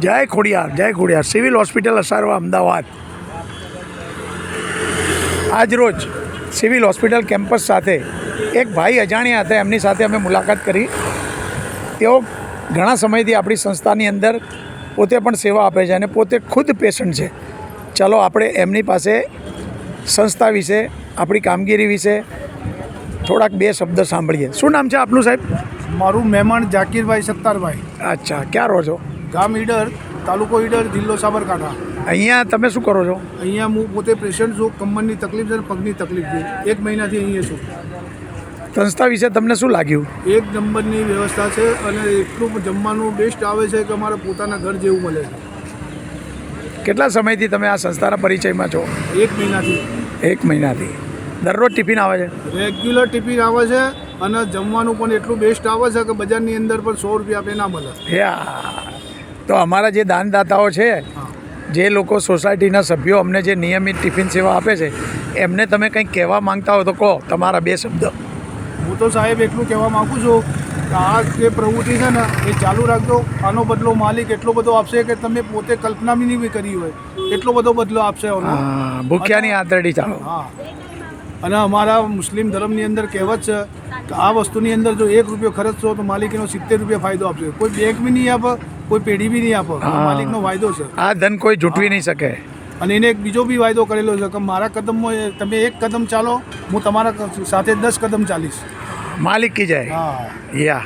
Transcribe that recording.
જય Khodiyar civil hospital Asarwa Ahmedabad. આજ રોજ સિવિલ હોસ્પિટલ કેમ્પસ સાથે એક ભાઈ અજાણ્યા હતા, એમની સાથે અમે મુલાકાત કરી. તેઓ ઘણા સમયથી આપણી સંસ્થાની અંદર પોતે પણ સેવા આપે છે અને પોતે ખુદ પેશન્ટ છે. ચાલો આપણે એમની પાસે સંસ્થા વિશે, આપણી કામગીરી વિશે થોડાક બે શબ્દ સાંભળીએ. શું નામ છે આપનું સાહેબ? મારું મહેમાન જાકીરભાઈ સત્તારભાઈ. અચ્છા, ક્યાં રહો છો? ગામ ઈડર, તાલુકો ઈડર, જિલ્લો સાબરકાંઠા. અહીંયા તમે શું કરો છો? અહીંયા હું પોતે પેશન્ટ છું. કમરની તકલીફ છે અને પગની તકલીફ છે. 1 મહિનાથી અહીંયા છું. સંસ્થા વિશે તમને શું લાગ્યું? એક નંબરની વ્યવસ્થા છે અને એટલું જમવાનું બેસ્ટ આવે છે કે અમારા પોતાના ઘર જેવું મળે છે. કેટલા સમયથી તમે આ સંસ્થાના પરિચયમાં છો? 1 મહિનાથી. 1 મહિનાથી. દરરોજ ટિફિન આવે છે? રેગ્યુલર ટિફિન આવે છે અને જમવાનું પણ એટલું બેસ્ટ આવે છે કે બજારની અંદર પણ 100 રૂપિયા આપે ના મળે. તો અમારા જે દાનદાતાઓ છે, જે લોકો સોસાયટીના સભ્યો અમને જે નિયમિત ટિફિન સેવા આપે છે, એમને તમે કંઈક કહેવા માંગતા હો તો કહો, તમારા 2 શબ્દ. હું તો સાહેબ એટલું કહેવા માગું છું કે આ જે પ્રવૃત્તિ છે ને એ ચાલુ રાખજો. આનો બદલો માલિક એટલો બધો આપશે કે તમે પોતે કલ્પના બી નહીં કરી હોય એટલો બધો બદલો આપશે. ભૂખ્યાની આંતરડી ચાલો. હા, અને અમારા મુસ્લિમ ધર્મની અંદર કહેવત છે કે આ વસ્તુની અંદર જો 1 રૂપિયો ખર્ચશો તો માલિક એનો 70 રૂપિયા ફાયદો આપશે. કોઈ બેંક બી નહીં આપે, કોઈ પેઢી બી નહીં આપે. માલિકનો વાયદો છે. આ ધન કોઈ જૂટવી નહીં શકે. અને એને એક બીજો બી વાયદો કરેલો છે કે મારા કદમમાં તમે 1 કદમ ચાલો, હું તમારા સાથે 10 કદમ ચાલીશ. માલિક કી જાય. હા, યા